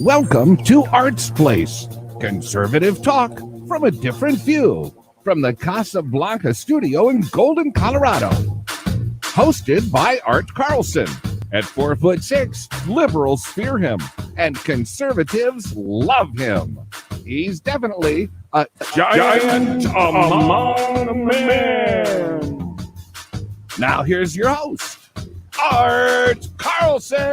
Welcome to Art's Place, conservative talk from a different view, from the Casablanca studio in Golden, Colorado. Hosted by Art Carlson. At 4'6", liberals fear him, and conservatives love him. He's definitely a giant among men. Now here's your host, Art Carlson.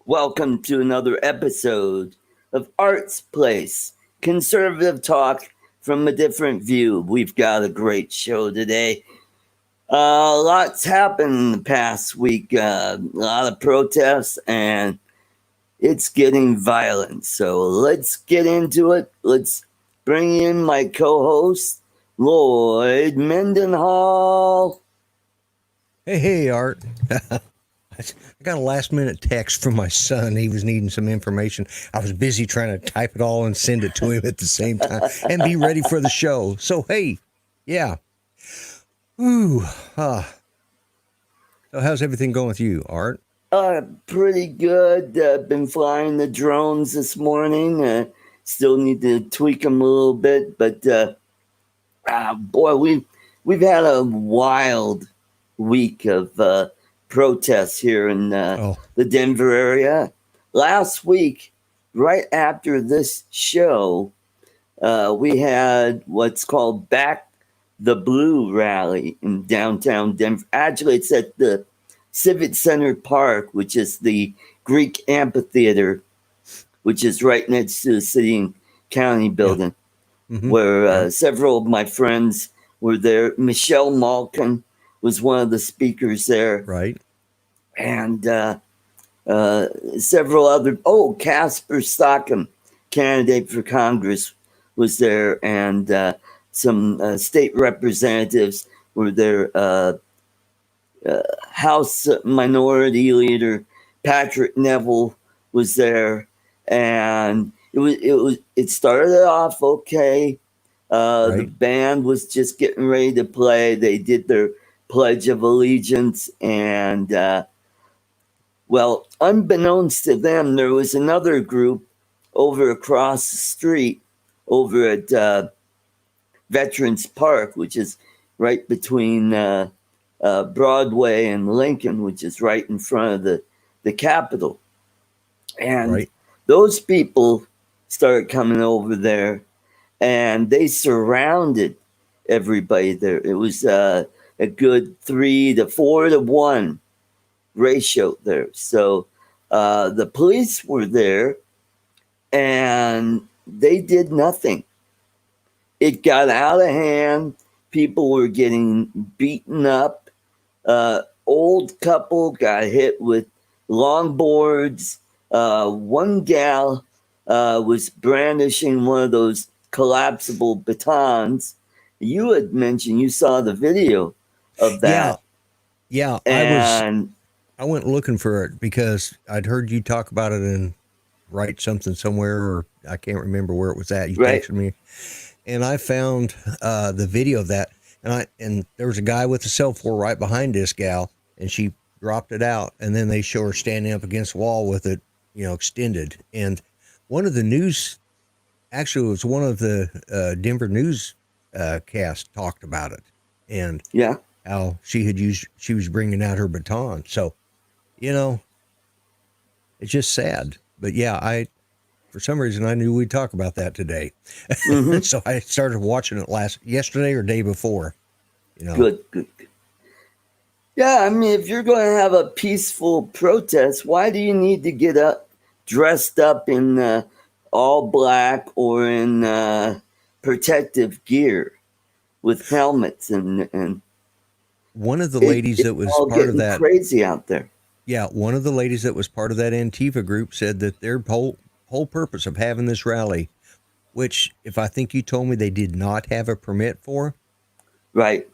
Welcome to another episode of Art's Place, conservative talk from a different view. We've got a great show today. Lots happened in the past week, a lot of protests, and it's getting violent. So let's get into it. Let's bring in my co-host, Lloyd Mendenhall. Hey, Art. I got a last-minute text from my son. He was needing some information. I was busy trying to type it all and send it to him at the same time and be ready for the show. So, hey, yeah. So how's everything going with you, Art? Pretty good. Been flying the drones this morning. Still need to tweak them a little bit, but boy, we've had a wild week of protests here in the Denver area. Last week, right after this show, we had what's called Back the Blue rally in downtown Denver. Actually, it's at the Civic Center Park, which is the Greek amphitheater, which is right next to the city and county building, where several of my friends were there. Michelle Malkin was one of the speakers there. Right. And several other, Casper Stockham, candidate for Congress, was there. And some state representatives were there. House Minority Leader Patrick Neville was there. And it started off okay. The band was just getting ready to play. They did their Pledge of Allegiance, and well, unbeknownst to them, there was another group over across the street over at Veterans Park, which is right between Broadway and Lincoln, which is right in front of the Capitol. And those people started coming over there, and they surrounded everybody there. It was a good 3 to 4 to 1 ratio there. So the police were there, and they did nothing. It got out of hand. People were getting beaten up. Old couple got hit with longboards. One gal was brandishing one of those collapsible batons. You had mentioned you saw the video of that. Yeah. I went looking for it because I'd heard you talk about it and write something somewhere, or I can't remember where it was at. You texted me, and I found the video of that, and there was a guy with a cell phone right behind this gal, and she dropped it out, and then they show her standing up against the wall with it, extended. And one of the news, actually, it was one of the Denver news cast talked about it, and how she was bringing out her baton. So, it's just sad. But for some reason, I knew we'd talk about that today. So I started watching it yesterday or day before. Good. Yeah, I mean, if you're going to have a peaceful protest, why do you need to get dressed up in all black or in protective gear with helmets and one of the ladies that was part of that, crazy out there. Yeah, one of the ladies that was part of that Antifa group said that their whole purpose of having this rally, which if I think you told me they did not have a permit for, right?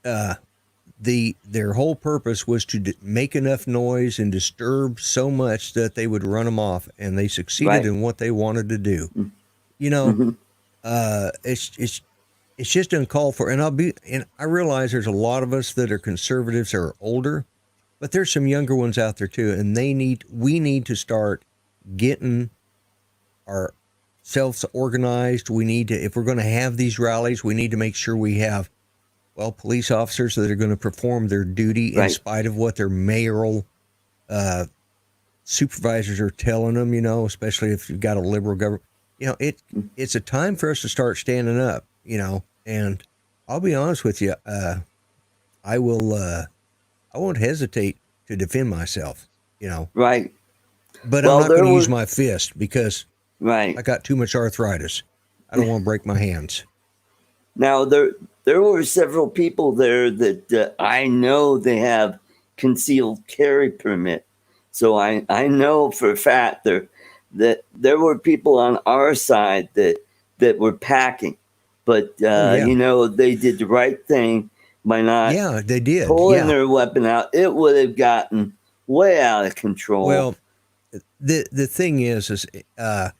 Their whole purpose was to make enough noise and disturb so much that they would run them off, and they succeeded in what they wanted to do. It's it's just uncalled for. And I realize there's a lot of us that are conservatives or older, but there's some younger ones out there too. And we need to start getting ourselves organized. We need to, if we're going to have these rallies, we need to make sure we have, police officers that are going to perform their duty in spite of what their mayoral supervisors are telling them, especially if you've got a liberal government. It's a time for us to start standing up, and I'll be honest with you. I won't hesitate to defend myself, Right. But I'm not going to use my fist because I got too much arthritis. I don't want to break my hands. Now, there were several people there that I know they have concealed carry permit. So I know for a fact that there were people on our side that were packing. But, they did the right thing by not they did. pulling their weapon out. It would have gotten way out of control. Well, the thing is, I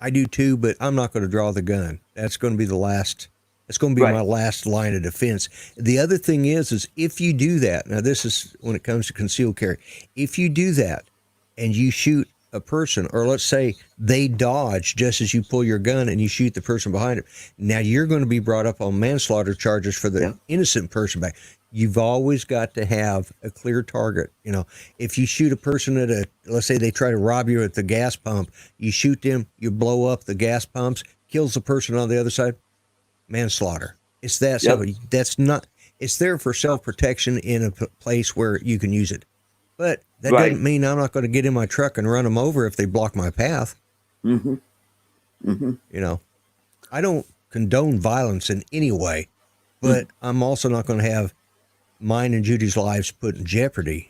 do too, but I'm not going to draw the gun. That's going to be it's going to be my last line of defense. The other thing is if you do that, now this is when it comes to concealed carry, if you do that and you shoot a person, or let's say they dodge just as you pull your gun and you shoot the person behind it, now you're going to be brought up on manslaughter charges for the innocent person back. You've always got to have a clear target. If you shoot a person let's say they try to rob you at the gas pump, you shoot them, you blow up the gas pumps, kills the person on the other side, manslaughter. It's that simple. That's not, it's there for self-protection in a place where you can use it. But that doesn't mean I'm not going to get in my truck and run them over if they block my path. Mm-hmm. Mm-hmm. I don't condone violence in any way, but I'm also not going to have mine and Judy's lives put in jeopardy.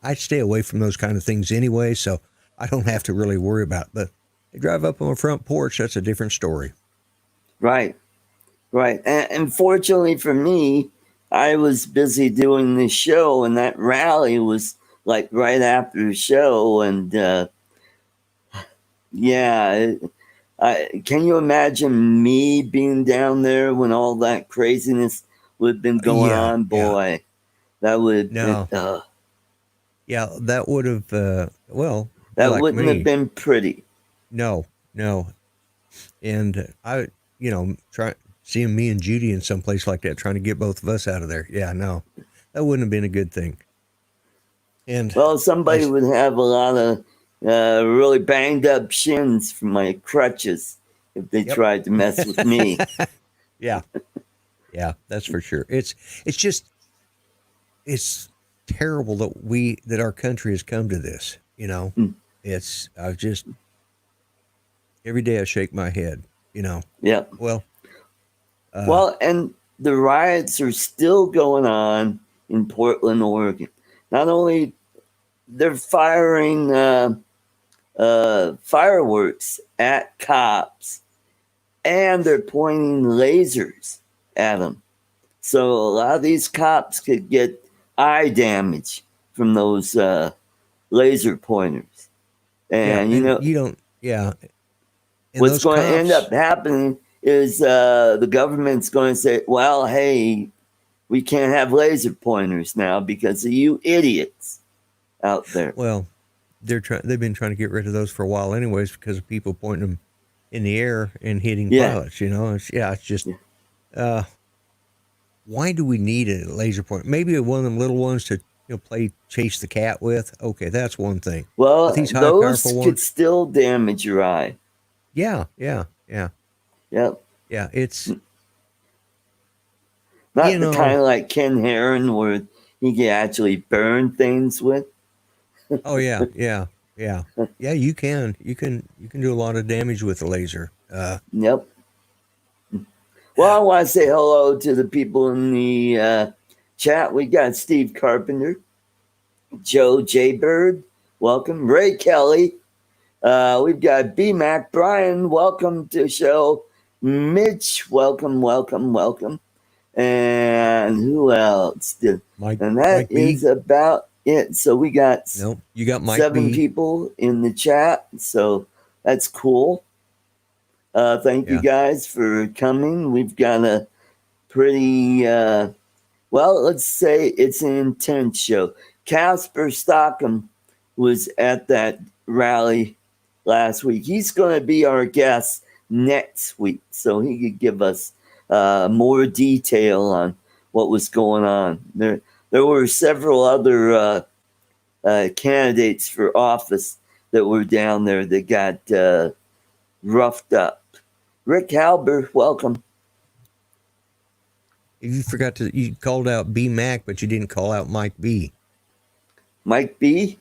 I stay away from those kind of things anyway, so I don't have to really worry about it. But they drive up on my front porch, that's a different story. Right. And fortunately for me, I was busy doing this show, and that rally was like right after the show. And can you imagine me being down there when all that craziness would have been going on? Boy, that would that would have that like wouldn't have been pretty. No. And I try seeing me and Judy in some place like that, trying to get both of us out of there. That wouldn't have been a good thing. And somebody would have a lot of really banged up shins from my crutches if they tried to mess with me. Yeah, that's for sure. It's terrible that our country has come to this. It's every day I shake my head. Yeah. And the riots are still going on in Portland, Oregon. Not only they're firing fireworks at cops, and they're pointing lasers at them. So a lot of these cops could get eye damage from those laser pointers. And what's going to end up happening is the government's going to say, well, hey, we can't have laser pointers now because of you idiots out there. Well, they've been trying to get rid of those for a while anyways because of people pointing them in the air and hitting pilots, it's just why do we need a laser pointer? Maybe one of them little ones to play chase the cat with. Okay, that's one thing. Well, these those could still damage your eye. Yeah. Yep. Yeah, it's not kind of like Ken Heron where he can actually burn things with. Oh yeah. Yeah, you can do a lot of damage with a laser. Yep. Well, I want to say hello to the people in the chat. We got Steve Carpenter, Joe Jaybird, welcome. Ray Kelly. We've got B-Mac. Brian, welcome to the show. Mitch, welcome. And who else? Mike, and that is about it. So we got you got Mike 7 B. people in the chat. So that's cool. Thank you guys for coming. We've got a pretty, well, let's say it's an intense show. Casper Stockham was at that rally last week. He's going to be our guest next week, so he could give us more detail on what was going on. There were several other candidates for office that were down there that got roughed up. Rick Halber, welcome. You called out B Mac, but you didn't call out Mike B. Mike B?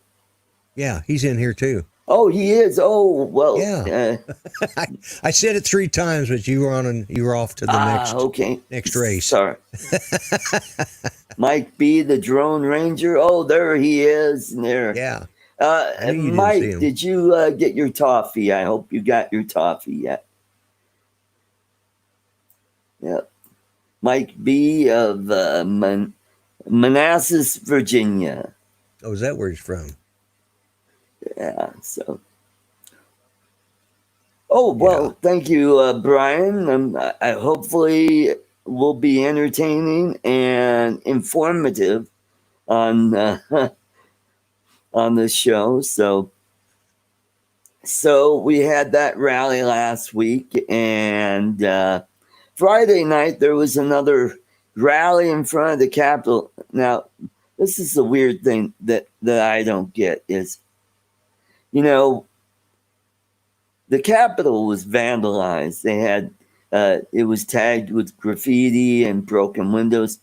Yeah, he's in here too. Oh, he is. Oh, well. Yeah. I said it 3 times, but you were off to the next race. Sorry. Mike B, the Drone Ranger. Oh, there he is. There. Yeah. Mike, did you get your toffee? I hope you got your toffee yet. Yep. Mike B of Manassas, Virginia. Oh, is that where he's from? Yeah, so. Oh, well, thank you, Brian. I hopefully will be entertaining and informative on on this show. So we had that rally last week, and Friday night there was another rally in front of the Capitol. Now, this is the weird thing that I don't get is, you know, the Capitol was vandalized. They had it was tagged with graffiti and broken windows.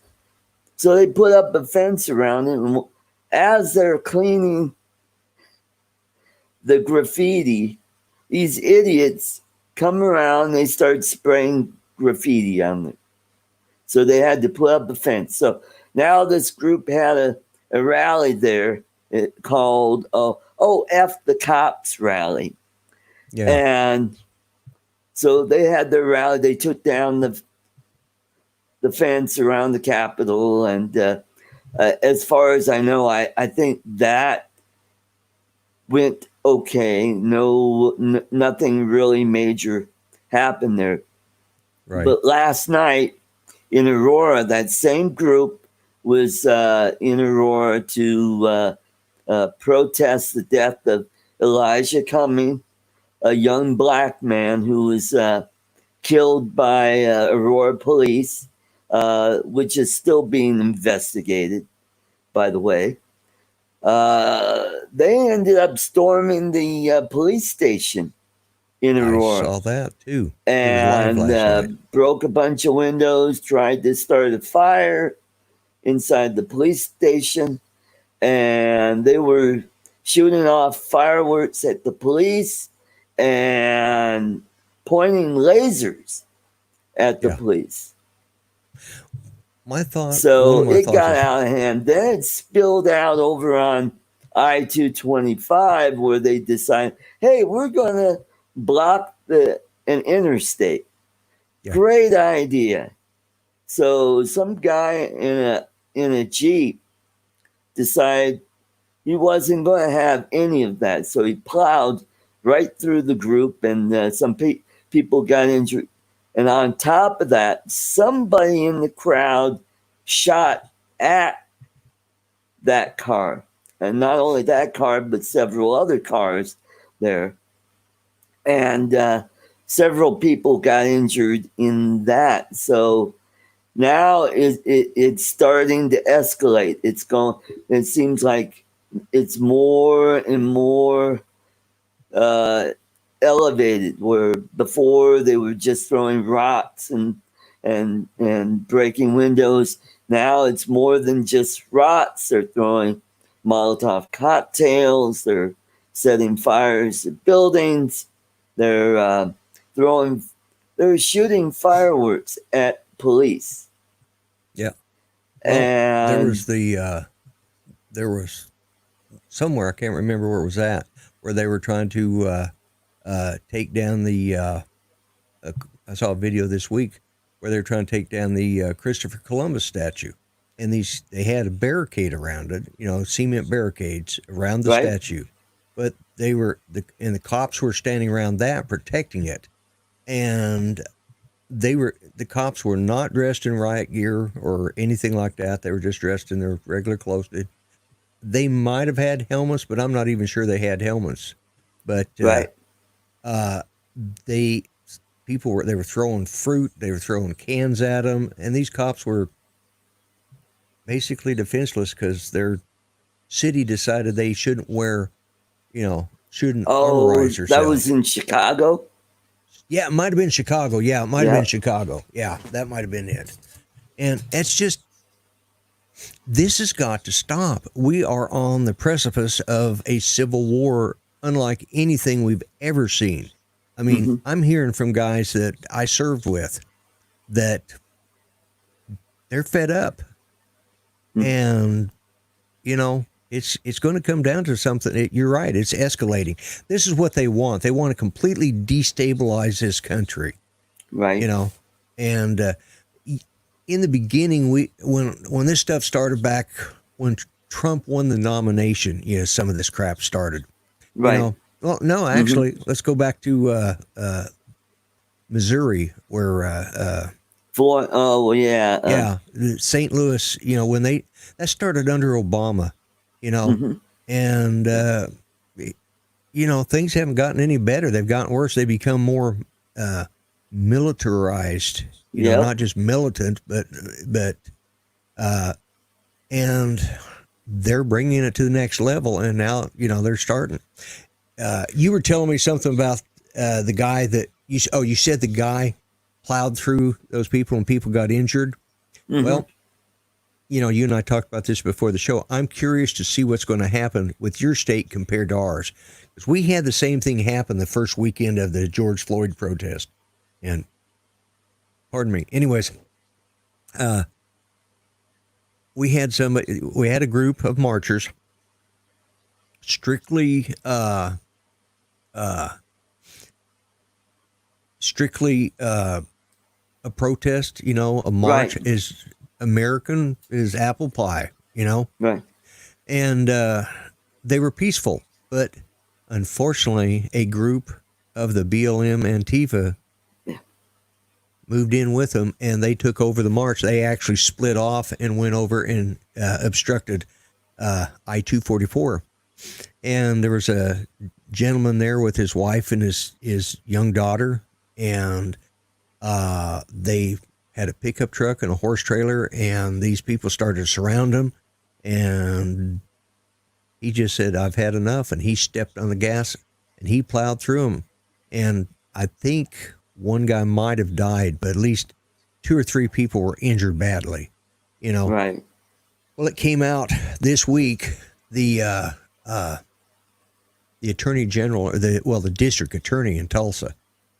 So they put up a fence around it, and as they're cleaning the graffiti, these idiots come around and they start spraying graffiti on it. So they had to put up a fence. So now this group had a rally there called F the Cops rally. Yeah. And so they had their rally. They took down the fence around the Capitol. And as far as I know, I think that went okay. Nothing really major happened there. Right. But last night in Aurora, that same group was in Aurora to protest the death of Elijah Cumming, a young black man who was killed by Aurora police, which is still being investigated, by the way. They ended up storming the police station in Aurora. I saw that too. And broke a bunch of windows, tried to start a fire inside the police station. And they were shooting off fireworks at the police and pointing lasers at the police. My thought. So it got out of hand. Then it spilled out over on I-225, where they decided, hey, we're going to block an interstate. Yeah. Great idea. So some guy in a Jeep decided he wasn't going to have any of that. So he plowed right through the group, and some people got injured. And on top of that, somebody in the crowd shot at that car. And not only that car, but several other cars there. And several people got injured in that. So now it's starting to escalate. It seems like it's more and more elevated, where before they were just throwing rocks and breaking windows. Now it's more than just rocks. They're throwing Molotov cocktails. They're setting fires to buildings. They're shooting fireworks at police. Yeah. Well, and there was somewhere, I can't remember where it was at, where they were trying to take down the I saw a video this week where they're trying to take down the Christopher Columbus statue, and they had a barricade around it, cement barricades around the statue, but the cops were standing around that protecting it. and the cops were not dressed in riot gear or anything like that. They were just dressed in their regular clothes. They might have had helmets, but I'm not even sure they had helmets. But right. They were throwing fruit, they were throwing cans at them, and these cops were basically defenseless because their city decided they shouldn't shouldn't armorize themselves. That was in Chicago? Yeah, it might have been Chicago. Yeah, it might have been Chicago. Yeah, that might have been it. And it's just, this has got to stop. We are on the precipice of a civil war unlike anything we've ever seen. I mean, I'm hearing from guys that I served with that they're fed up. And, it's going to come down to something. You're right. It's escalating. This is what they want. They want to completely destabilize this country. Right. And in the beginning, when this stuff started back, when Trump won the nomination, some of this crap started. Right. Well, no, actually, let's go back to Missouri, where St. Louis. When that started under Obama, and things haven't gotten any better. They've gotten worse. They become more militarized. Not just militant, but and they're bringing it to the next level. And now they're starting. You were telling me something about the guy that you said the guy plowed through those people and people got injured. Well, you and I talked about this before the show. I'm curious to see what's going to happen with your state compared to ours, because we had the same thing happen the first weekend of the George Floyd protest. And pardon me. Anyways, we had a group of marchers, strictly a protest, a march is American is apple pie, Right. And they were peaceful, but unfortunately a group of the BLM Antifa moved in with them, and they took over the march. They actually split off and went over and obstructed I-244. And there was a gentleman there with his wife and his young daughter, and they had a pickup truck and a horse trailer, and these people started to surround him, and he just said, "I've had enough," and he stepped on the gas, and he plowed through them. And I think one guy might have died, but at least 2 or 3 people were injured badly, Right. Well, it came out this week, the attorney general, or the district attorney in Tulsa,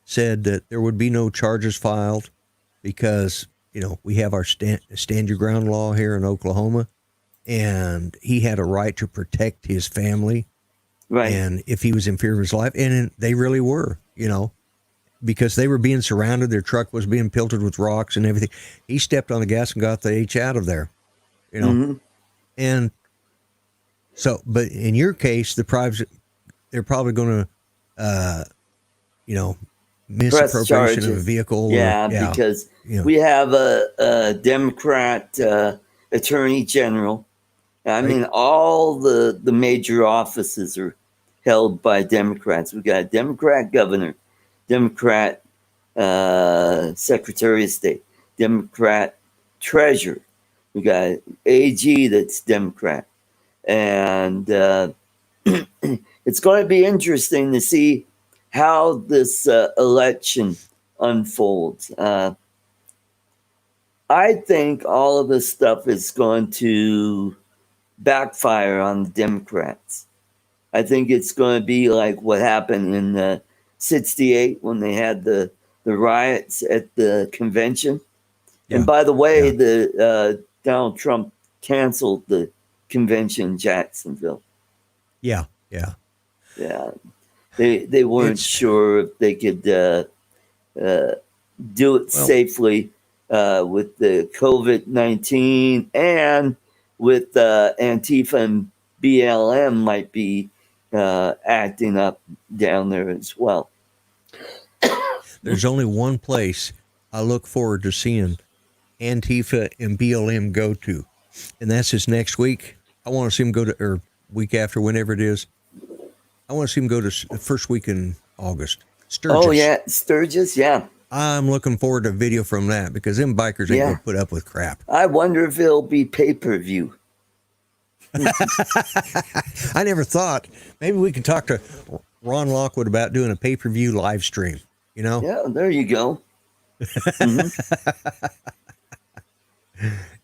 said that there would be no charges filed because, we have our stand your ground law here in Oklahoma, and he had a right to protect his family. Right. And if he was in fear of his life, and they really were, because they were being surrounded, their truck was being pelted with rocks and everything. He stepped on the gas and got the H out of there, And so, but in your case, they're probably going to, misappropriation of a vehicle. Because we have a Democrat attorney general. I mean, all the major offices are held by Democrats. We got a Democrat governor, Democrat Secretary of State, Democrat treasurer. We got AG that's Democrat. And it's going to be interesting to see how this election unfolds. I think all of this stuff is going to backfire on the Democrats. I think it's going to be like what happened in 68 when they had the riots at the convention. Yeah. And by the way, the Donald Trump canceled the convention in Jacksonville. Yeah. They weren't sure if they could do it safely with the COVID-19, and with Antifa and BLM might be acting up down there as well. There's only one place I look forward to seeing Antifa and BLM go to, and that's this next week. I want to see them go to, or week after, whenever it is. I want to see them go to the first week in August. Sturgis. Oh, yeah. Sturgis, yeah. I'm looking forward to a video from that because them bikers ain't going to put up with crap. I wonder if it'll be pay-per-view. I never thought. Maybe we can talk to Ron Lockwood about doing a pay-per-view live stream, you know? Yeah, there you go.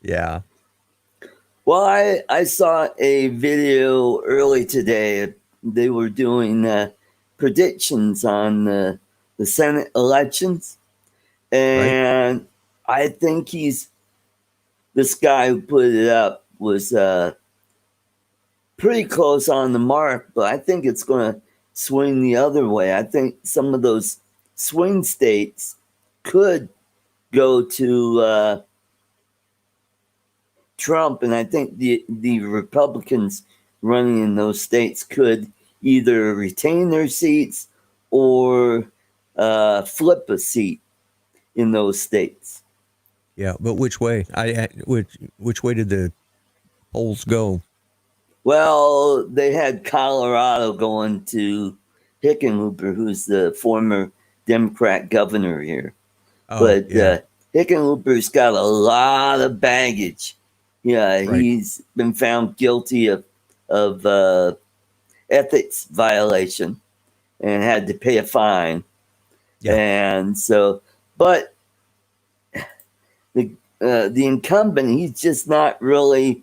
Yeah. Well, I saw a video early today. They were doing predictions on the Senate elections. And I think this guy who put it up was pretty close on the mark, but I think it's going to swing the other way. I think some of those swing states could go to Trump, and I think the Republicans running in those states could either retain their seats or flip a seat in those states. Yeah, but which way? Which way did the polls go? Well, they had Colorado going to Hickenlooper, who's the former Democrat governor here. But Hickenlooper's got a lot of baggage. Yeah, he's been found guilty of ethics violation and had to pay a fine. Yeah. And so, but the incumbent, he's just not really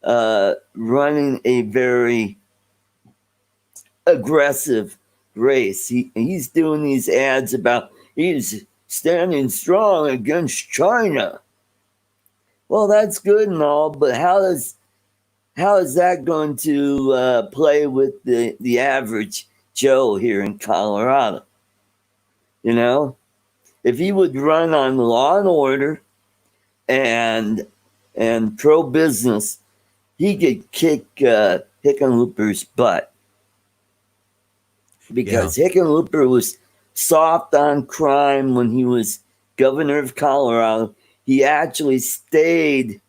running a very aggressive race. He's doing these ads about he's standing strong against China. Well, that's good and all, but how is that going to play with the average Joe here in Colorado? You know, if he would run on law and order and pro-business, he could kick Hickenlooper's butt. Because Hickenlooper was soft on crime when he was governor of Colorado. He actually stayed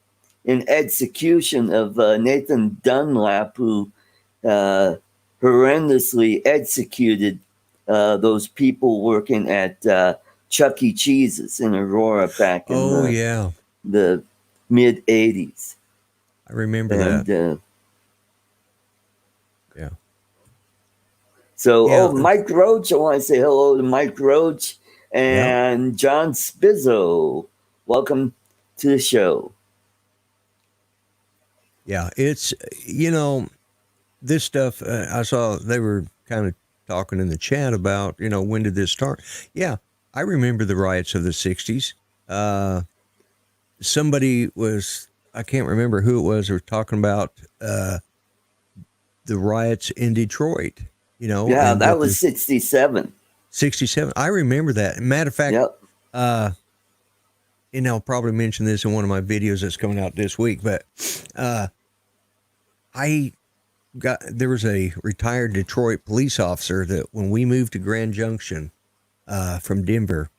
in execution of Nathan Dunlap, who horrendously executed those people working at Chuck E. Cheese's in Aurora back in the mid-'80s. I remember that. Yeah. So, Mike Roach, I want to say hello to Mike Roach and John Spizzle. Welcome to the show. Yeah, it's, this stuff, I saw they were kind of talking in the chat about, when did this start? Yeah, I remember the riots of the 60s. Somebody was, I can't remember who it was talking about the riots in Detroit, Yeah, that was 67. 67. I remember that. Matter of fact, and I'll probably mention this in one of my videos that's coming out this week, but there was a retired Detroit police officer that when we moved to Grand Junction from Denver,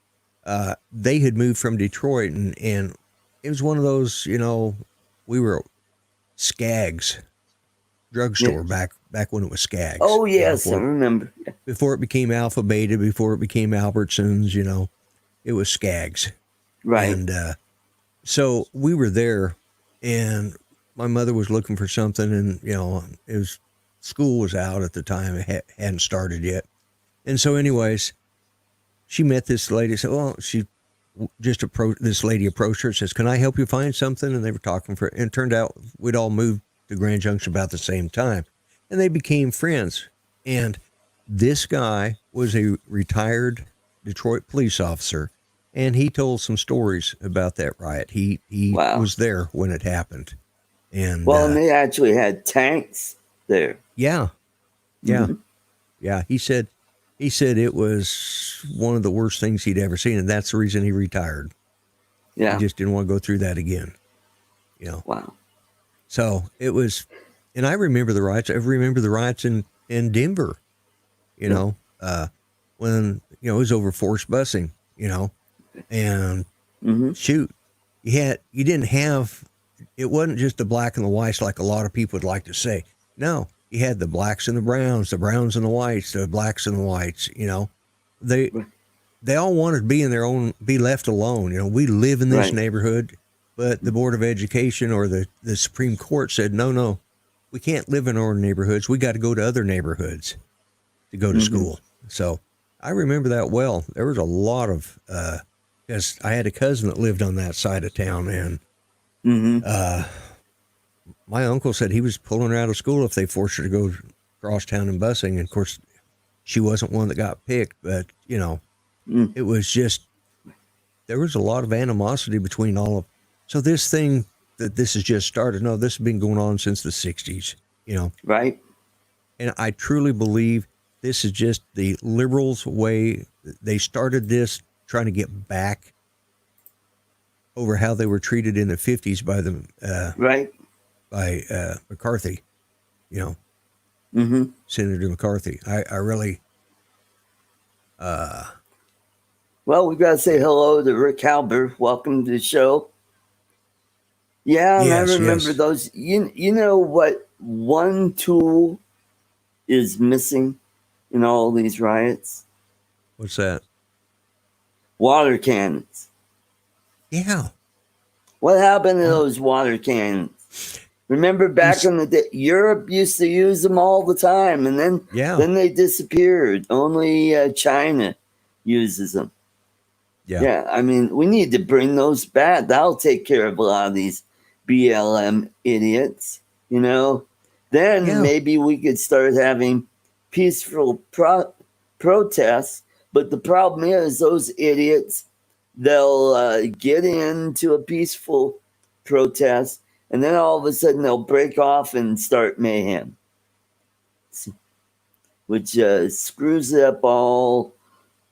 they had moved from Detroit, and it was one of those, we were Skaggs drugstore back when it was Skaggs. Oh, yes, I remember. Before it became Alpha Beta, before it became Albertsons, it was Skaggs. Right. And so we were there, and my mother was looking for something, and, school was out at the time. It hadn't started yet. And so anyways, she met this lady. So, this lady approached her and says, "Can I help you find something?" And they were talking and it turned out we'd all moved to Grand Junction about the same time, and they became friends. And this guy was a retired Detroit police officer, and he told some stories about that riot. He was there when it happened. And and they actually had tanks there. Yeah. Yeah. Mm-hmm. Yeah. He said it was one of the worst things he'd ever seen, and that's the reason he retired. Yeah. He just didn't want to go through that again. Wow. So it was, and I remember the riots. I remember the riots in Denver, when, it was over forced busing, and shoot, you didn't have, it wasn't just the black and the whites like a lot of people would like to say. No, you had the blacks and the browns and the whites, the blacks and the whites, they all wanted to be in their own, be left alone. We live in this neighborhood, but the Board of Education or the Supreme Court said, no, we can't live in our neighborhoods. We got to go to other neighborhoods to go to school. So I remember that well. There was a lot of, because I had a cousin that lived on that side of town, and my uncle said he was pulling her out of school if they forced her to go across town and busing. And of course, she wasn't one that got picked, but it was just, there was a lot of animosity between all of. So this thing that this has just started, no, this has been going on since the 60s, Right. And I truly believe this is just the liberals' way. They started this trying to get back over how they were treated in the 50s by by McCarthy, Senator McCarthy. I really. Well, we've got to say hello to Rick Halber. Welcome to the show. Yeah, and I remember those. You know what one tool is missing in all these riots? What's that? Water cannons. Yeah. What happened to those water cannons? Remember back in the day, Europe used to use them all the time, and then they disappeared. Only China uses them. Yeah, I mean, we need to bring those back. That'll take care of a lot of these BLM idiots, Then maybe we could start having peaceful protests. But the problem is those idiots, they'll get into a peaceful protest, and then all of a sudden they'll break off and start mayhem, which screws it up all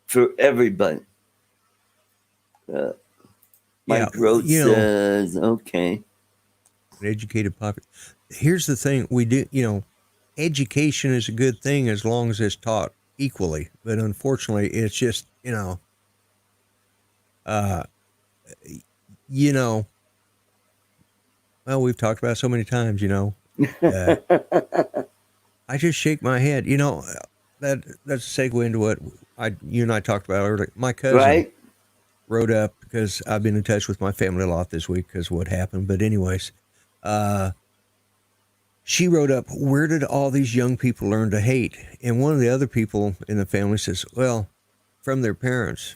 for everybody. Mike Roach says, okay. An educated population. Here's the thing. We do, education is a good thing as long as it's taught equally. But unfortunately, it's just, well, we've talked about it so many times, I just shake my head. That's a segue into what you and I talked about earlier. My cousin wrote up, because I've been in touch with my family a lot this week because of what happened. But anyways, she wrote up, where did all these young people learn to hate? And one of the other people in the family says, well, from their parents.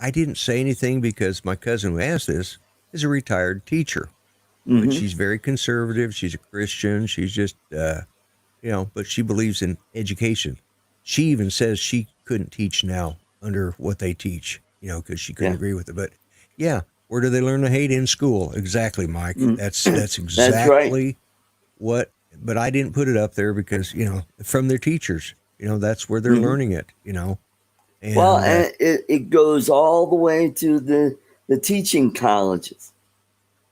I didn't say anything because my cousin who asked this is a retired teacher. But she's very conservative. She's a Christian. She's just, but she believes in education. She even says she couldn't teach now under what they teach, because she couldn't agree with it. But where do they learn to hate? In school? Exactly, Mike. That's exactly what. But I didn't put it up there because from their teachers, that's where they're learning it. And, and it goes all the way to the teaching colleges.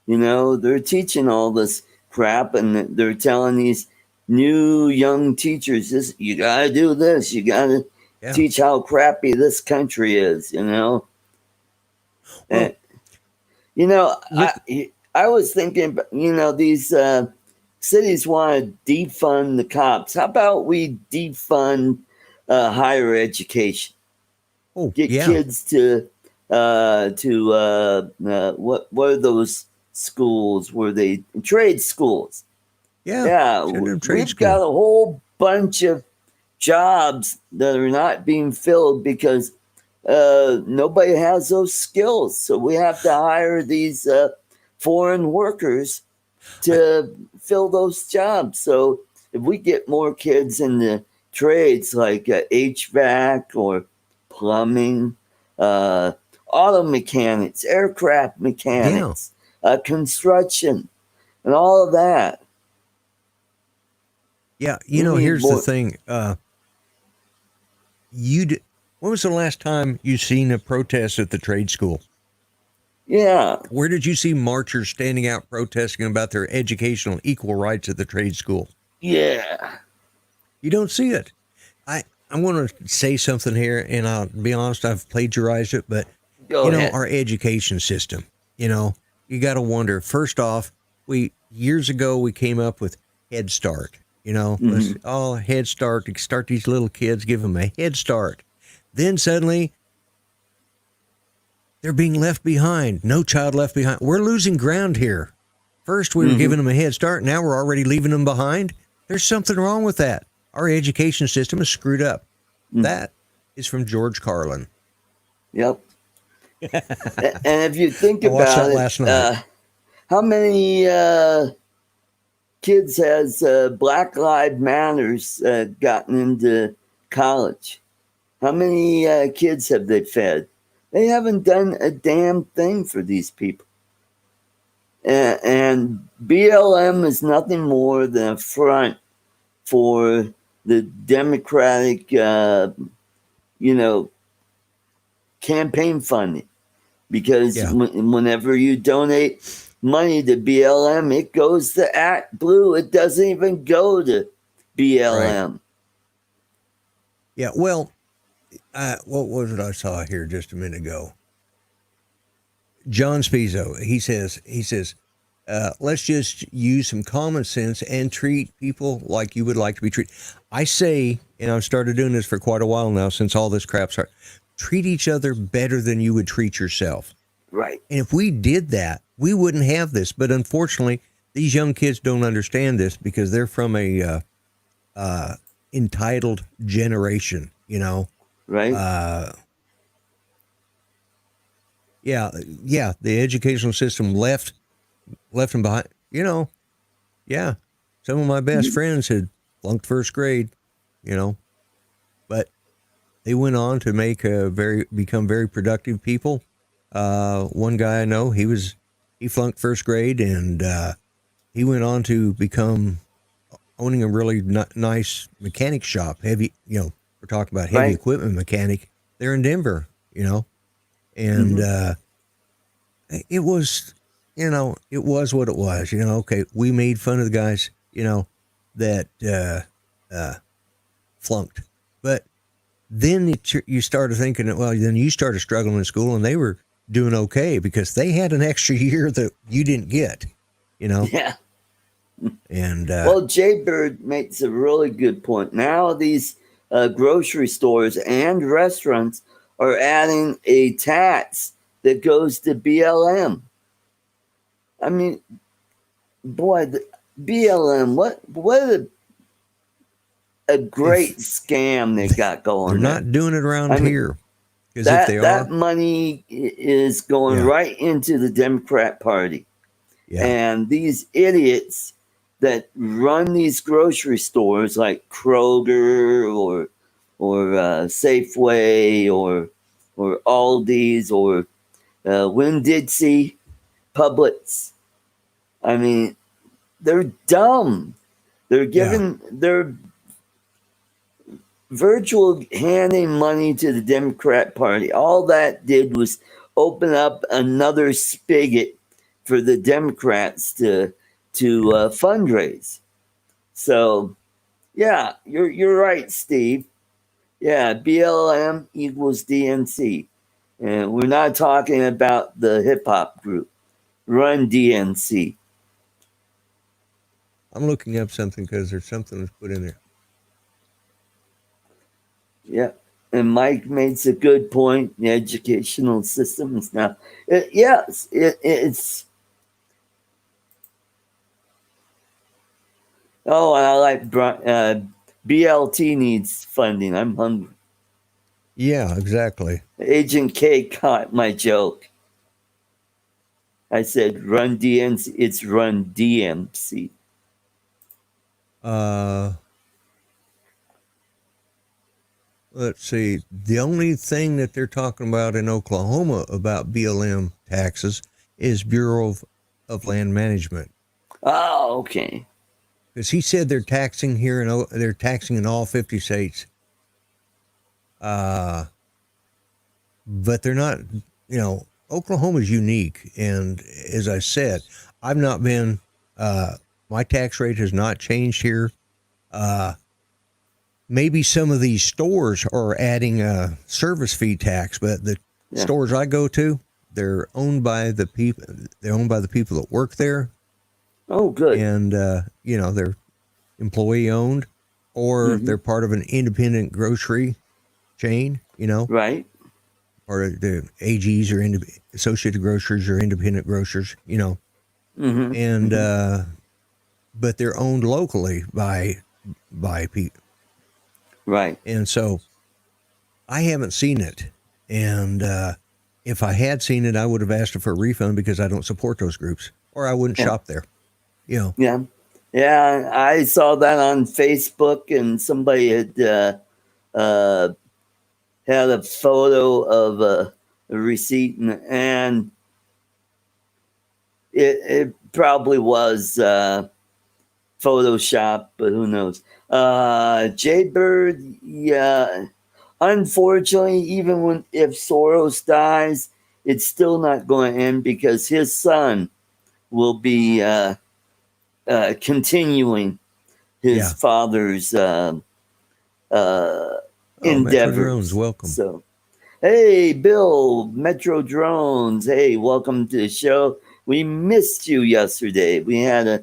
They're teaching all this crap, and they're telling these new young teachers, this, you got to do this. You got to teach how crappy this country is, Well, and, I was thinking, these cities want to defund the cops. How about we defund higher education? Get kids to what are those schools? Were they trade schools? We've got a whole bunch of jobs that are not being filled because nobody has those skills. So we have to hire these foreign workers to fill those jobs. So if we get more kids in the trades like HVAC or plumbing, auto mechanics, aircraft mechanics, construction, and all of that. Yeah, here's the thing. When was the last time you seen a protest at the trade school? Yeah. Where did you see marchers standing out protesting about their educational equal rights at the trade school? Yeah. You don't see it. I'm going to say something here, and I'll be honest, I've plagiarized it, but Go ahead. our education system, you got to wonder. First off, years ago we came up with Head Start. Head Start, to start these little kids, give them a head start. Then suddenly they're being left behind. No child left behind. We're losing ground here. First, we were giving them a head start. Now we're already leaving them behind. There's something wrong with that. Our education system is screwed up. That is from George Carlin. Yep. And if you think I watched about that it, last night. how many kids has Black Lives Matters gotten into college? How many kids have they fed? They haven't done a damn thing for these people. And BLM is nothing more than a front for the Democratic, campaign funding. Because whenever you donate money to BLM, it goes to Act Blue. It doesn't even go to BLM. Right. Yeah, well, what was it I saw here just a minute ago? John Spizzle, he says, let's just use some common sense and treat people like you would like to be treated. I say, and I've started doing this for quite a while now since all this crap started, treat each other better than you would treat yourself. Right. And if we did that, we wouldn't have this. But unfortunately, these young kids don't understand this because they're from a entitled generation, Right. The educational system left them behind. Some of my best friends had flunked first grade, but they went on to become very productive people. One guy I know, he flunked first grade, and he went on to become owning a really nice mechanic shop. Heavy, we're talking about heavy equipment mechanic there in Denver, and it was, it was what it was. Okay, we made fun of the guys, that flunked, but then you started thinking, then you started struggling in school, and they were doing okay because they had an extra year that you didn't get, Yeah. And Jaybird makes a really good point. Now these grocery stores and restaurants are adding a tax that goes to BLM. I mean, boy, the BLM, what a great scam they got going. They're not doing it around here. That money is going right into the Democrat Party. Yeah. And these idiots that run these grocery stores like Kroger or Safeway or Aldi's or Winn-Dixie, Publix. I mean, they're dumb. They're virtual handing money to the Democrat Party. All that did was open up another spigot for the Democrats to fundraise. So, yeah, you're right, Steve. Yeah, BLM equals DNC. And we're not talking about the hip hop group. Run DNC. I'm looking up something because there's something that's put in there. Yeah. And Mike makes a good point. The educational system is now, it's. Oh, and I like BLT needs funding. I'm hungry. Yeah, exactly. Agent K caught my joke. I said run DNC. It's run DMC. Let's see. The only thing that they're talking about in Oklahoma about BLM taxes is Bureau of Land Management. Oh, okay. Because he said they're taxing here they're taxing in all 50 states. But they're not. Oklahoma's unique, and as I said, I've not been. My tax rate has not changed here. maybe some of these stores are adding a service fee tax, but the stores I go to, they're owned by the people. They're owned by the people that work there. Oh, good. And they're employee owned, or they're part of an independent grocery chain. Right. Or the AGs or Associated Grocers or independent grocers. And but they're owned locally by people. Right. And so I haven't seen it. And if I had seen it, I would have asked for a refund because I don't support those groups, or I wouldn't shop there. Yeah. Yeah. I saw that on Facebook, and somebody had had a photo of a receipt, and it probably was Photoshop, but who knows? Jaybird, yeah. Unfortunately, even if Soros dies, it's still not going to end because his son will be continuing his father's endeavors. Drones, welcome. So, hey, Bill, Metro Drones. Hey, welcome to the show. We missed you yesterday. We had a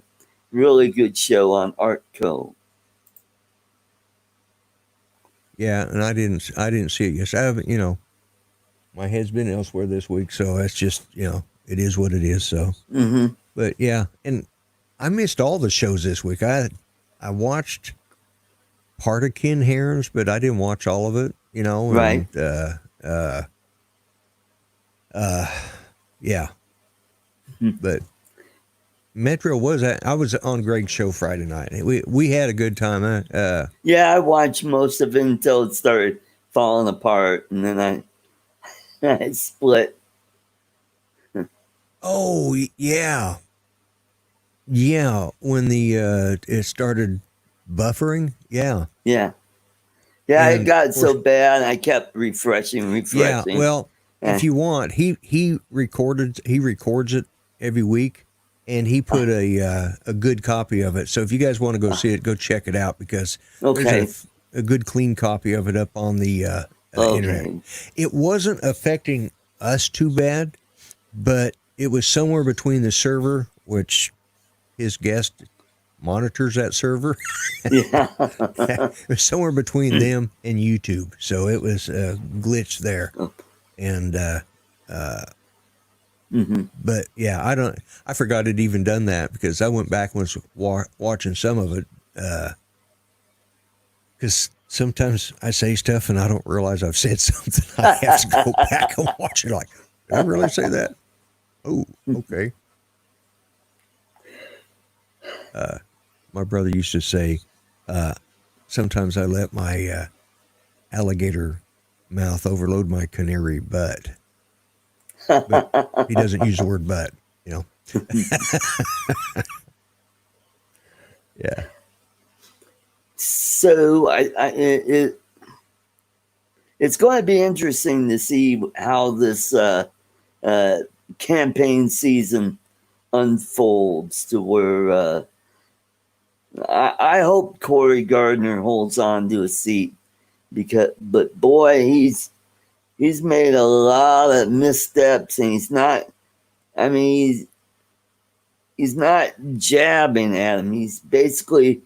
really good show on Artco. Yeah, and I didn't see it yesterday. I haven't, my head's been elsewhere this week, so that's just, it is what it is. So, but yeah, and I missed all the shows this week. I watched part of Ken Herons, but I didn't watch all of it. Right. Yeah. But Metro I was on Greg's show Friday night. We had a good time. Yeah, I watched most of it until it started falling apart, and then I split. Oh yeah, when the it started buffering. Yeah. It got so bad. I kept refreshing. Yeah. Well, if you want, he records it every week. And he put a good copy of it. So if you guys want to go see it, go check it out because there's a good clean copy of it up on the internet. It wasn't affecting us too bad, but it was somewhere between the server, which his guest monitors that server. It was somewhere between them and YouTube. So it was a glitch there. And but yeah, I forgot it even done that because I went back and was watching some of it. Because sometimes I say stuff and I don't realize I've said something. I have to go back and watch it. Like, did I really say that? Oh, okay. My brother used to say, sometimes I let my alligator mouth overload my canary butt. But he doesn't use the word "but," Yeah. So it's going to be interesting to see how this campaign season unfolds. To where I hope Cory Gardner holds on to a seat but boy, he's made a lot of missteps, and he's not jabbing at him. He's basically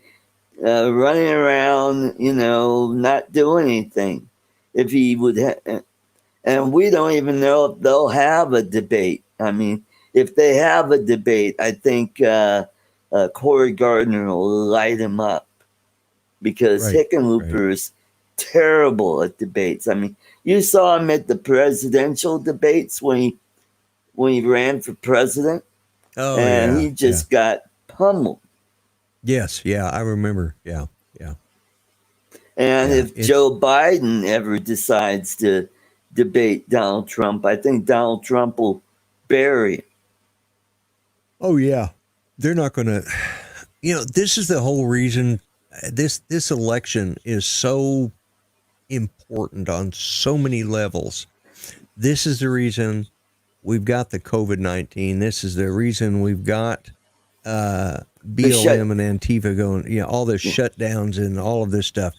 running around, not doing anything. If he would, and we don't even know if they'll have a debate. I mean, if they have a debate, I think Cory Gardner will light him up because Hickenlooper is terrible at debates. I mean, you saw him at the presidential debates when he ran for president. Oh, and he just got pummeled. Yes, I remember. Yeah. And if Joe Biden ever decides to debate Donald Trump, I think Donald Trump will bury him. Oh, yeah. They're not going to... this is the whole reason this election is so important on so many levels. This is the reason we've got the COVID-19. This is the reason we've got BLM and Antifa going, all the shutdowns and all of this stuff.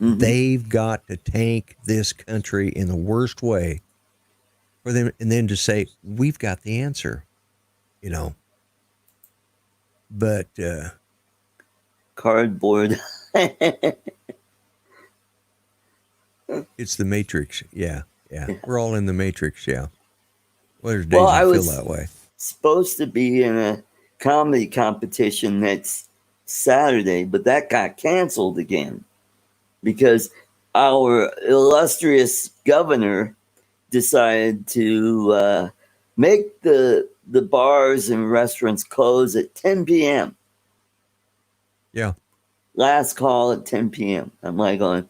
They've got to tank this country in the worst way for them, and then to say, we've got the answer, But cardboard. It's the Matrix. Yeah. We're all in the Matrix. Yeah. Well, there's days Well, I you feel was that way. supposed to be in a comedy competition next Saturday, but that got canceled again because our illustrious governor decided to make the bars and restaurants close at 10 p.m. Yeah. Last call at 10 p.m. I'm like going,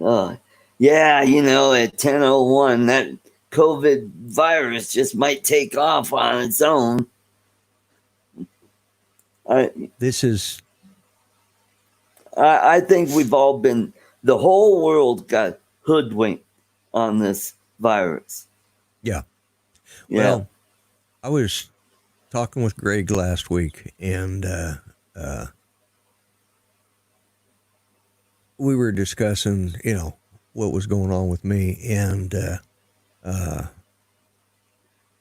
oh, yeah, at 10:01, that COVID virus just might take off on its own. I think we've all the whole world got hoodwinked on this virus. Yeah. Well, I was talking with Greg last week, and we were discussing, what was going on with me, and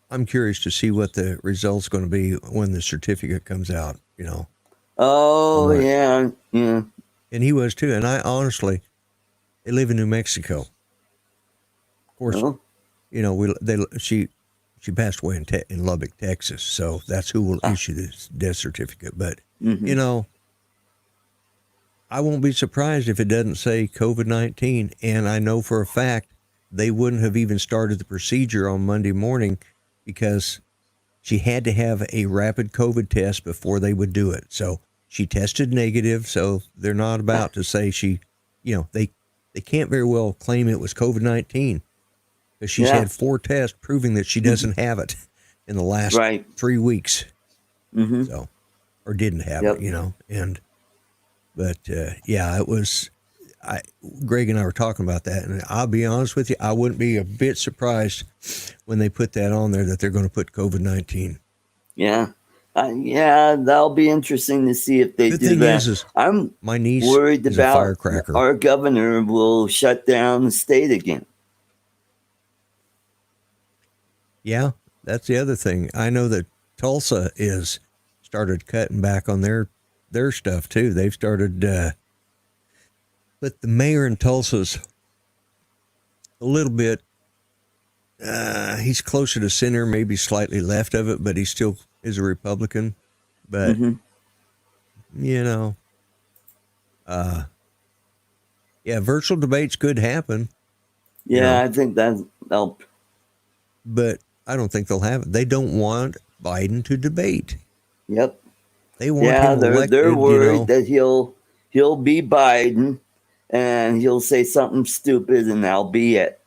I'm curious to see what the result's going to be when the certificate comes out, Oh, yeah. And he was too. And I honestly, they live in New Mexico. Of course, she passed away in Lubbock, Texas. So that's who will issue this death certificate. But, I won't be surprised if it doesn't say COVID-19. And I know for a fact they wouldn't have even started the procedure on Monday morning because she had to have a rapid COVID test before they would do it. So she tested negative. So they're not about to say they can't very well claim it was COVID-19 because she's had 4 tests proving that she doesn't have it in the last 3 weeks. So, or didn't have it, but it was, Greg and I were talking about that, and I'll be honest with you, I wouldn't be a bit surprised when they put that on there that they're going to put COVID-19. Yeah. That'll be interesting to see if they do that. I'm my niece worried is about a firecracker. Our governor will shut down the state again. Yeah, that's the other thing. I know that Tulsa is started cutting back on their stuff too. They've started, but the mayor in Tulsa's a little bit, he's closer to center, maybe slightly left of it, but he still is a Republican. But, virtual debates could happen. Yeah, I think that'll help. But I don't think they'll have it. They don't want Biden to debate. Yep. They want him elected. They're worried that he'll be Biden and he'll say something stupid and that'll be it.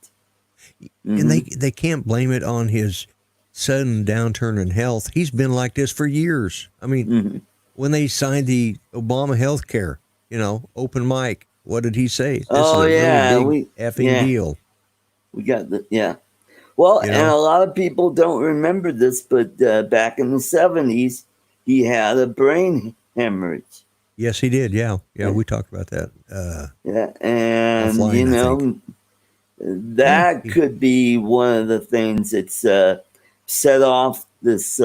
And they can't blame it on his sudden downturn in health. He's been like this for years. I mean, when they signed the Obama health care, open mic, what did he say? This is a really big effing deal. We got Well, and a lot of people don't remember this, but back in the 70s, he had a brain hemorrhage. Yes, he did. Yeah, we talked about that. And offline, that could be one of the things that's set off this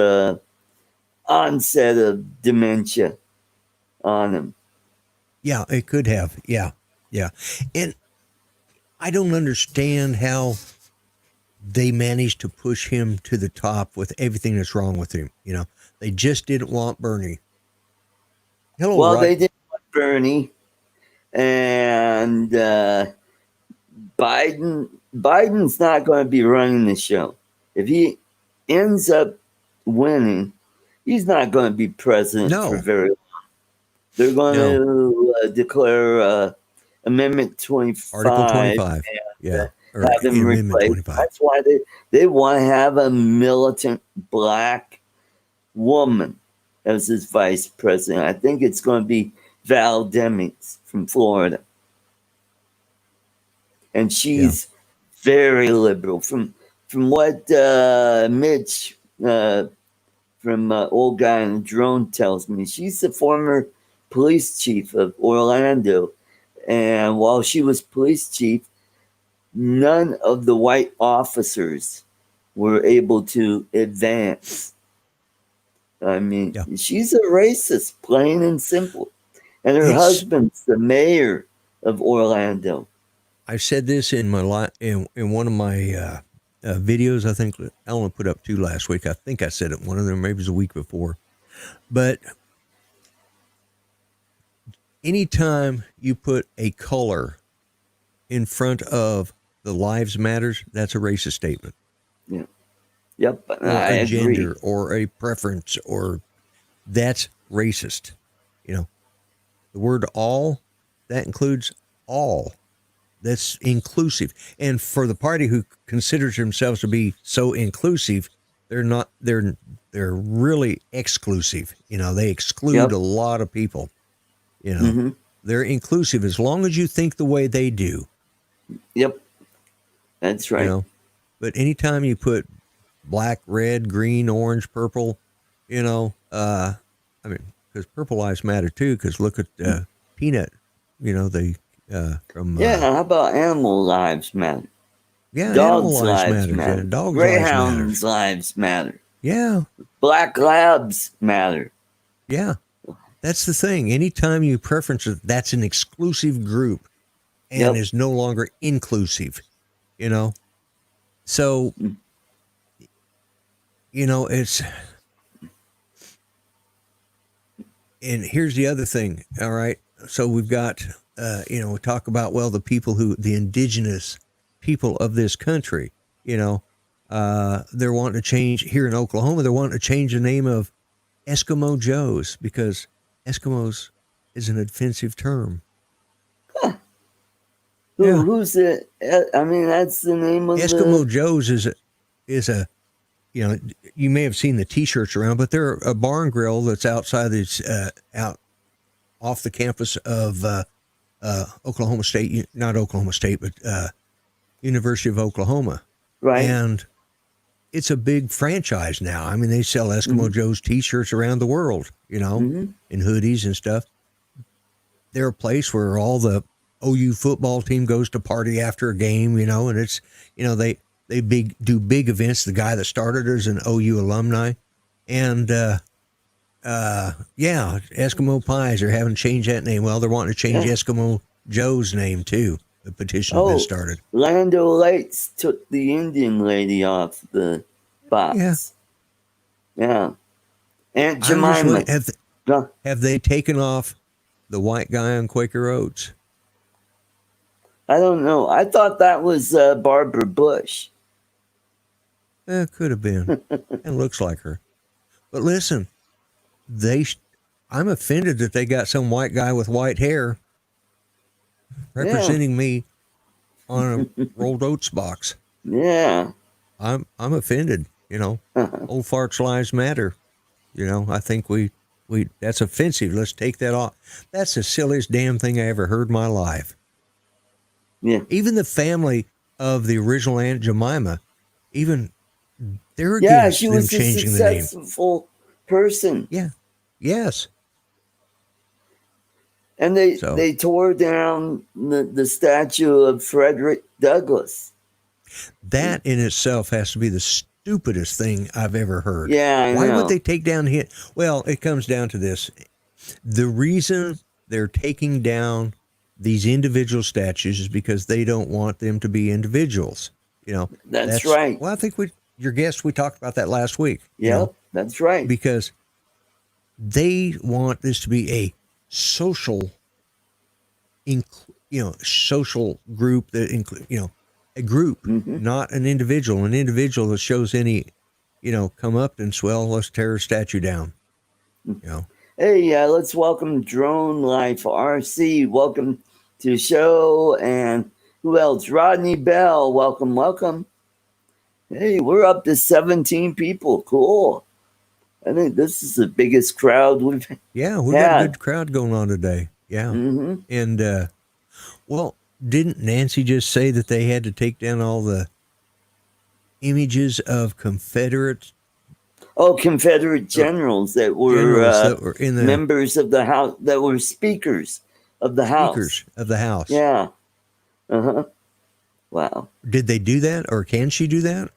onset of dementia on him. Yeah, it could have. Yeah. And I don't understand how they managed to push him to the top with everything that's wrong with him. They just didn't want Bernie. They didn't want Bernie, and Biden's not going to be running the show. If he ends up winning, he's not going to be president for very long. They're going to declare Amendment 25. Article 25. And, have him replaced. That's why they want to have a militant black woman as his vice president. I think it's going to be Val Demings from Florida. And she's very liberal. From what Mitch from Old Guy in the Drone tells me, she's the former police chief of Orlando. And while she was police chief, none of the white officers were able to advance. I mean, she's a racist, plain and simple. And her husband's the mayor of Orlando. I said this in my in one of my videos. I think I only put up 2 last week. I think I said it one of them, maybe it was a week before. But anytime you put a color in front of the lives matters, that's a racist statement. Yeah. Yep. Or a gender or a preference, or that's racist. You know, the word all, that includes all. That's inclusive. And for the party who considers themselves to be so inclusive, they're not, they're really exclusive. You know, they exclude a lot of people. You know, they're inclusive as long as you think the way they do. Yep. That's right. You know, but anytime you put black, red, green, orange, purple, you know, I mean, because purple lives matter too, because look at Peanut, you know, from... how about animal lives matter? Yeah, dogs animal lives matter. Yeah, dogs Greyhounds lives matter. Yeah. Black labs matter. Yeah. That's the thing. Anytime you preference it, that's an exclusive group and is no longer inclusive, you know? So, you know, it's... And here's the other thing, all right? So we've got, you know, we talk about, well, the indigenous people of this country, you know, they're wanting to change, here in Oklahoma, they're wanting to change the name of Eskimo Joes because Eskimos is an offensive term. Huh. Who's it? I mean, that's the name of Eskimo Joes is a, you know, you may have seen the T-shirts around, but they're a bar and grill that's outside this, out off the campus of Oklahoma State, not Oklahoma State, but University of Oklahoma. Right. And it's a big franchise now. I mean, they sell Eskimo Joe's T-shirts around the world, you know, and hoodies and stuff. They're a place where all the OU football team goes to party after a game, you know, and it's, you know, they do big events. The guy that started it is an OU alumni. And, Eskimo Pies are having to change that name. Well, they're wanting to change Eskimo Joe's name too. The petition has started. Lando Lights took the Indian lady off the box. Yeah. Aunt Jemima. Have they taken off the white guy on Quaker Oats? I don't know. I thought that was Barbara Bush. It could have been. It looks like her. But listen, I'm offended that they got some white guy with white hair representing me on a rolled oats box. Yeah. I'm offended, you know. Old farts lives matter. You know, I think we that's offensive. Let's take that off. That's the silliest damn thing I ever heard in my life. Yeah. Even the family of the original Aunt Jemima, even they're against she them was changing a the name. successful person. Yeah. Yes. And they tore down the statue of Frederick Douglass. That in itself has to be the stupidest thing I've ever heard. Yeah, Why would they take down hit? Well, it comes down to this. The reason they're taking down these individual statues is because they don't want them to be individuals. You know, that's right. Well, I think your guest, we talked about that last week. Yeah, that's right. Because they want this to be a social, social group that include, a group, not an individual. An individual that shows any, comeuppance, well, let's tear a statue down. Hey, let's welcome Drone Life RC. Welcome to the show. And who else? Rodney Bell. Welcome. Hey, we're up to 17 people. Cool. I think this is the biggest crowd we've had. Yeah, we've got a good crowd going on today. Yeah. And, didn't Nancy just say that they had to take down all the images of Confederate generals that were in members of the House, that were speakers of the house. Speakers of the house. Yeah. Wow. Did they do that, or can she do that?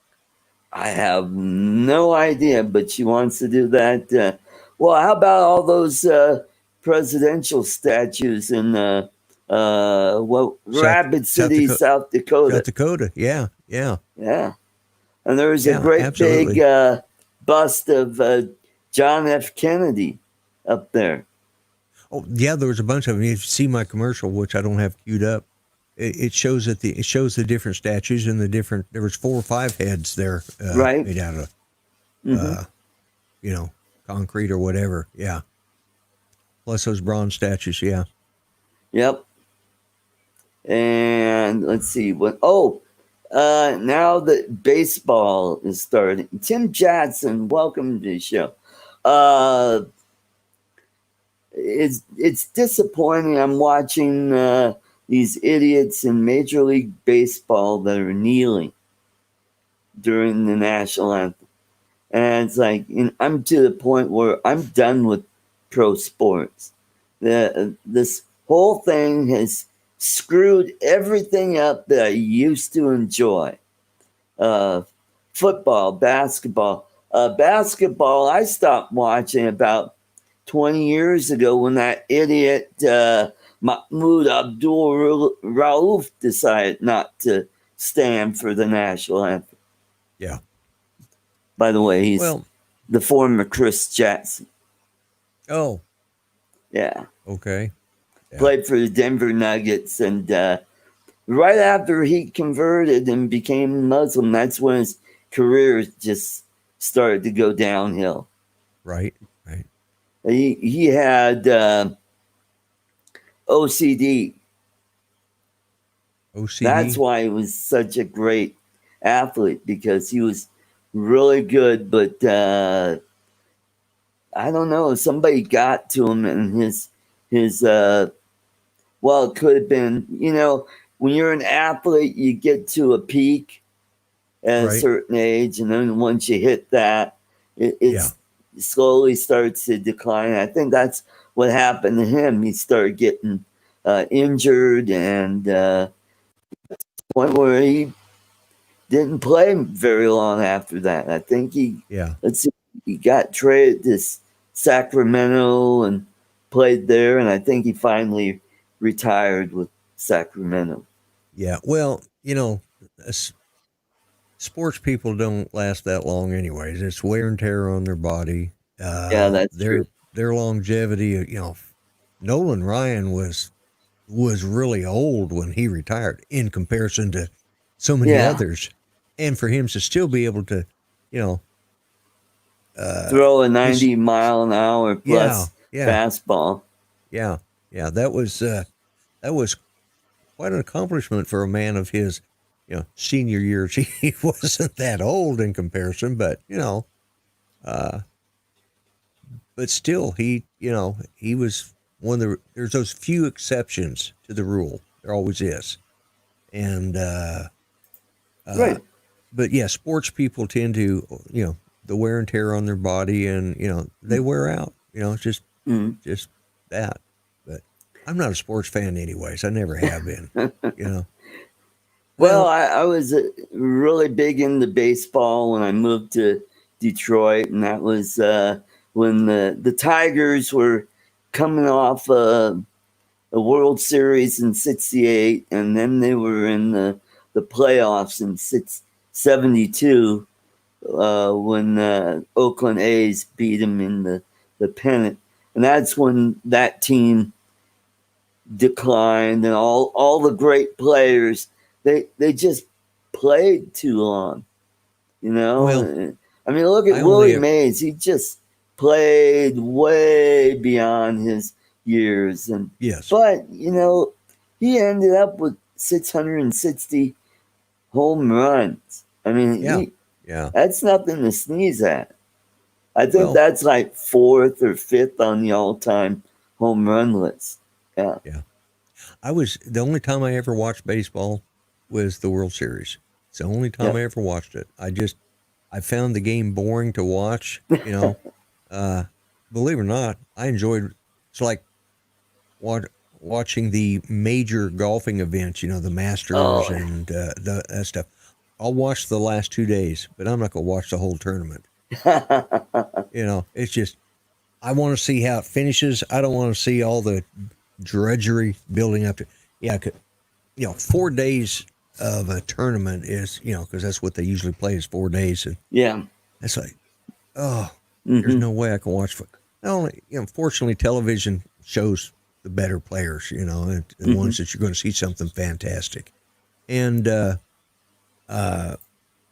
I have no idea, but she wants to do that. Well, how about all those presidential statues in Rapid City, South Dakota? South Dakota, yeah. And there was a great absolutely. big bust of John F. Kennedy up there. Oh, yeah, there was a bunch of them. You see my commercial, which I don't have queued up. It shows that it shows the different statues and the different. There was 4 or 5 heads there, right, made out of, concrete or whatever. Yeah, plus those bronze statues. Yeah. Yep. And let's see what. Oh, now that baseball is starting, Tim Jackson, welcome to the show. It's disappointing. I'm watching these idiots in Major League Baseball that are kneeling during the national anthem, and it's like I'm to the point where I'm done with pro sports. This whole thing has screwed everything up that I used to enjoy. Football, basketball. Basketball, I stopped watching about 20 years ago when that idiot Mahmoud Abdul-Rauf decided not to stand for the national anthem. Yeah. By the way, he's the former Chris Jackson. Oh. Yeah. Okay. Yeah. Played for the Denver Nuggets, and right after he converted and became Muslim, that's when his career just started to go downhill. Right. He had OCD. That's why he was such a great athlete, because he was really good, but I don't know, somebody got to him, and his it could have been, when you're an athlete, you get to a peak at a certain age, and then once you hit that, it slowly starts to decline. I think that's what happened to him. He started getting injured, and to the point where he didn't play very long after that. I think he got traded to Sacramento and played there, and I think he finally retired with Sacramento. Yeah, well, sports people don't last that long anyways. It's wear and tear on their body. That's true. Their longevity, Nolan Ryan was really old when he retired in comparison to so many others. And for him to still be able to, throw a 90-mile-an-hour plus fastball. Yeah. That was quite an accomplishment for a man of his, senior years. He wasn't that old in comparison, but but still, he was one of the. There's those few exceptions to the rule. There always is, and right. But yeah, sports people tend to, the wear and tear on their body, and they wear out. It's just that. But I'm not a sports fan, anyways. I never have been. Well, I was really big into baseball when I moved to Detroit, and that was when the Tigers were coming off a World Series in '68, and then they were in the playoffs in '72 when Oakland A's beat them in the pennant, and that's when that team declined, and all the great players they just played too long, Well, I mean, look at Willie Mays. He just played way beyond his years, and but he ended up with 660 home runs. I mean, that's nothing to sneeze at. I think that's like 4th or 5th on the all-time home run list. Yeah. The only time I ever watched baseball was the World Series. It's the only time I ever watched it. I found the game boring to watch. Believe it or not, I enjoyed. It's like watching the major golfing events, the Masters and that stuff. I'll watch the last 2 days, but I'm not going to watch the whole tournament. It's just, I want to see how it finishes. I don't want to see all the drudgery building up to, 4 days of a tournament is, because that's what they usually play is 4 days. And it's like, there's no way I can watch. Not only, fortunately, television shows the better players, and the ones that you're going to see something fantastic. And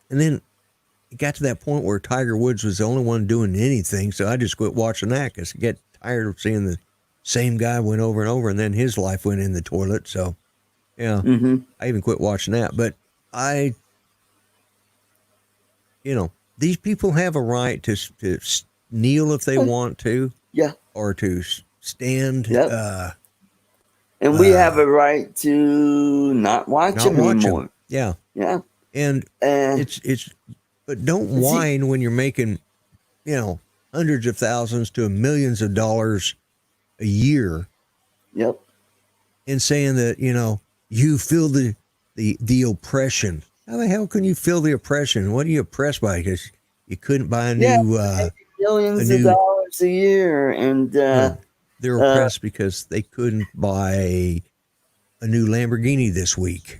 then it got to that point where Tiger Woods was the only one doing anything. So I just quit watching that because I get tired of seeing the same guy win over and over, and then his life went in the toilet. So, I even quit watching that. But these people have a right to kneel if they want to. Yeah. Or to stand. Yep. And we have a right to not watch them anymore. Yeah. Yeah. And it's but don't whine when you're making, hundreds of thousands to millions of dollars a year. Yep. And saying that, you feel the oppression. How the hell can you feel the oppression? What are you oppressed by? Because you couldn't buy a new millions of dollars a year, and they're oppressed because they couldn't buy a new Lamborghini this week.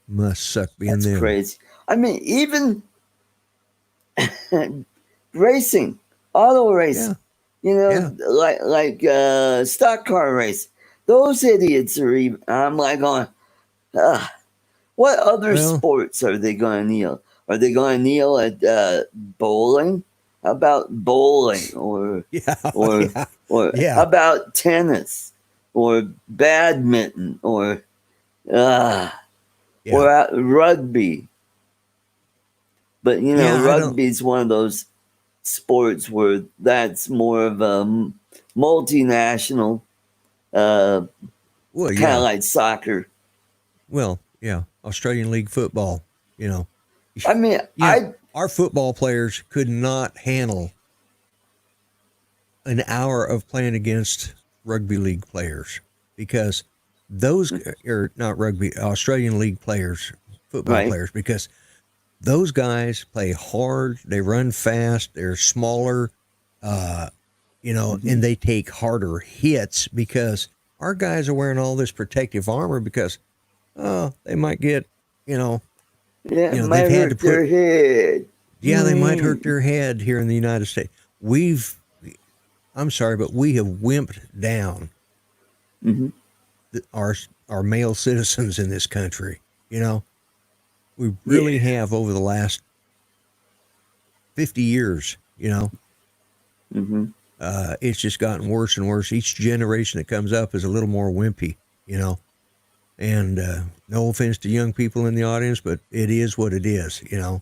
Must suck being that's them. Crazy. I mean, even racing, auto racing, like stock car race. Those idiots are even. I'm like going, what other sports are they going to kneel? Are they going to kneel at bowling? How about bowling, or how about tennis, or badminton, or rugby? But rugby is one of those sports where that's more of a multinational, kind of like soccer. Well, yeah, Australian League football. I mean, our football players could not handle an hour of playing against rugby league players because those are not rugby, Australian League players, football players, because those guys play hard, they run fast, they're smaller, and they take harder hits because our guys are wearing all this protective armor because, they might get, they might hurt their head. Yeah, they might hurt their head here in the United States. I'm sorry, but we have wimped down our male citizens in this country. We really have over the last 50 years. It's just gotten worse and worse. Each generation that comes up is a little more wimpy. And no offense to young people in the audience, but it is what it is, you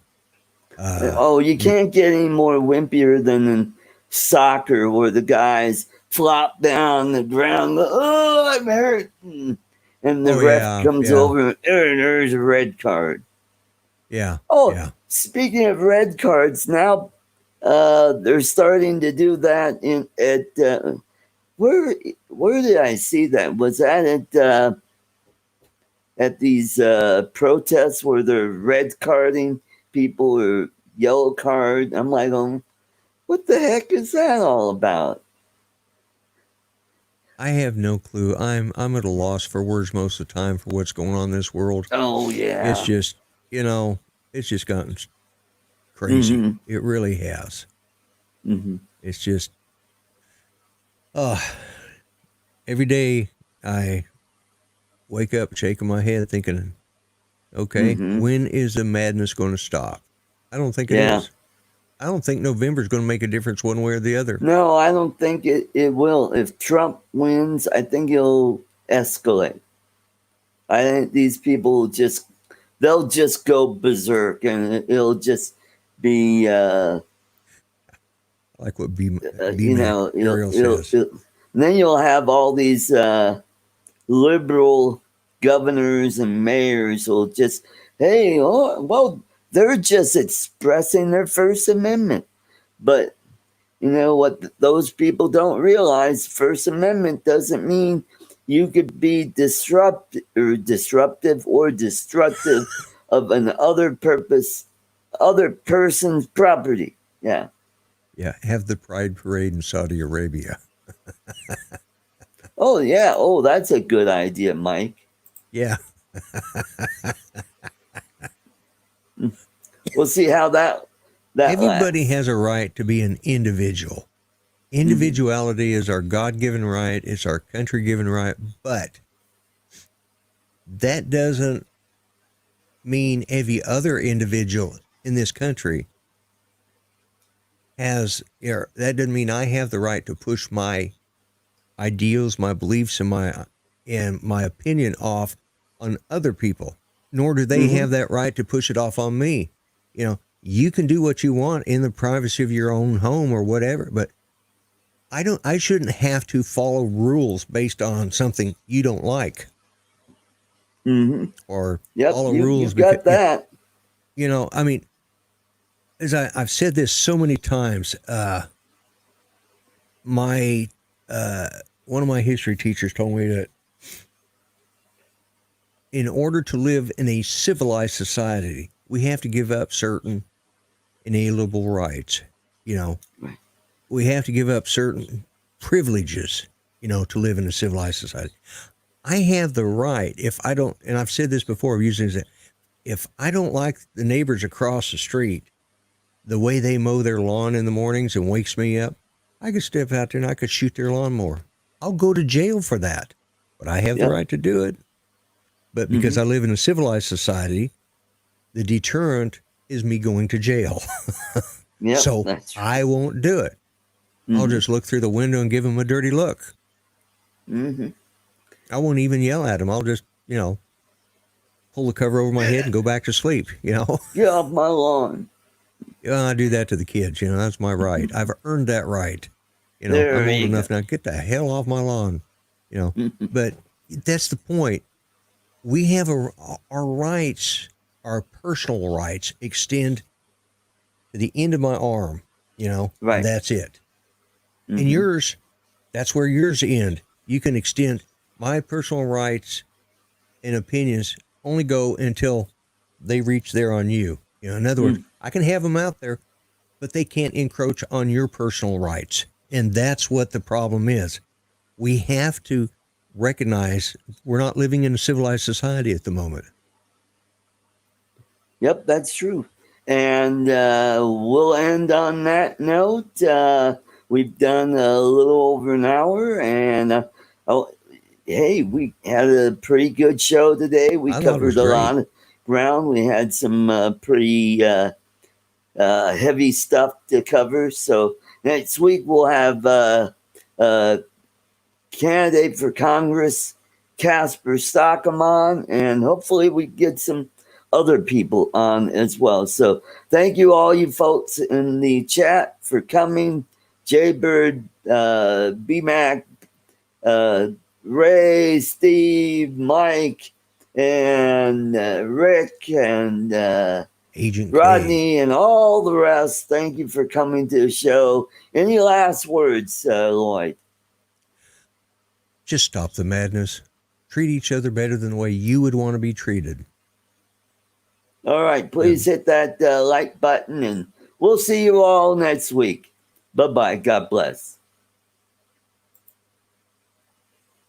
can't get any more wimpier than in soccer where the guys flop down on the ground, I'm hurt. And the ref comes over and there's a red card. Yeah. Speaking of red cards, now they're starting to do that at where did I see that? Was that at these protests where they're red carding people or yellow card? I'm like, what the heck is that all about? I have no clue. I'm at a loss for words most of the time for what's going on in this world. Oh yeah. It's just, it's just gotten crazy. It really has. It's just, every day I wake up shaking my head thinking, okay, when is the madness going to stop? I don't think it is. I don't think November is going to make a difference one way or the other. No, I don't think it will. If Trump wins, I think it'll escalate. I think these people they'll just go berserk, and it'll just be like what Ariel says. And then you'll have all these liberal governors and mayors will just, they're just expressing their First Amendment. But you know what those people don't realize, First Amendment doesn't mean you could be disruptive or destructive of an other person's property. Yeah. Yeah. Have the Pride Parade in Saudi Arabia. Oh yeah. Oh, that's a good idea, Mike. Yeah. We'll see how that Everybody lasts. has a right to be an individual. Individuality is our God-given right. It's our country-given right. But that doesn't mean every other individual in this country has, that doesn't mean I have the right to push my ideals, my beliefs, and my opinion off on other people, nor do they have that right to push it off on me. You know, you can do what you want in the privacy of your own home or whatever, but I shouldn't have to follow rules based on something you don't like. Or follow rules. You've got that. You know, I mean, as I've said this so many times, one of my history teachers told me that in order to live in a civilized society, we have to give up certain inalienable rights. You know, we have to give up certain privileges, you know, to live in a civilized society. I have the right, if I don't, and I've said this before, I've used it as if I don't like the neighbors across the street, the way they mow their lawn in the mornings and wakes me up, I could step out there and I could shoot their lawnmower. I'll go to jail for that, but I have the right to do it. But because I live in a civilized society, the deterrent is me going to jail. So I won't do it. I'll just look through the window and give them a dirty look. I won't even yell at them. I'll just, you know, pull the cover over my head and go back to sleep, you know. Get off my lawn. I do that to the kids, you know. That's my right. I've earned that right. You know, I'm old enough now. Get the hell off my lawn, you know. But that's the point. We have our rights, our personal rights extend to the end of my arm, you know. Right. That's it. And yours, that's where yours end. You can extend my personal rights and opinions only go until they reach there on you. You know, in other words, I can have them out there, but they can't encroach on your personal rights. And that's what the problem is. We have to recognize we're not living in a civilized society at the moment. Yep, that's true. And we'll end on that note. We've done a little over an hour, and hey, we had a pretty good show today. We covered a lot of ground. We had some pretty heavy stuff to cover. So next week we'll have candidate for Congress, Casper Stockham, on, and hopefully we get some other people on as well. So thank you all you folks in the chat for coming. Jaybird, BMAC, Ray, Steve, Mike, and Rick, and Agent Rodney, K. and all the rest. Thank you for coming to the show. Any last words, Lloyd? Just stop the madness. Treat each other better than the way you would want to be treated. All right. Please hit that like button, and we'll see you all next week. Bye-bye. God bless.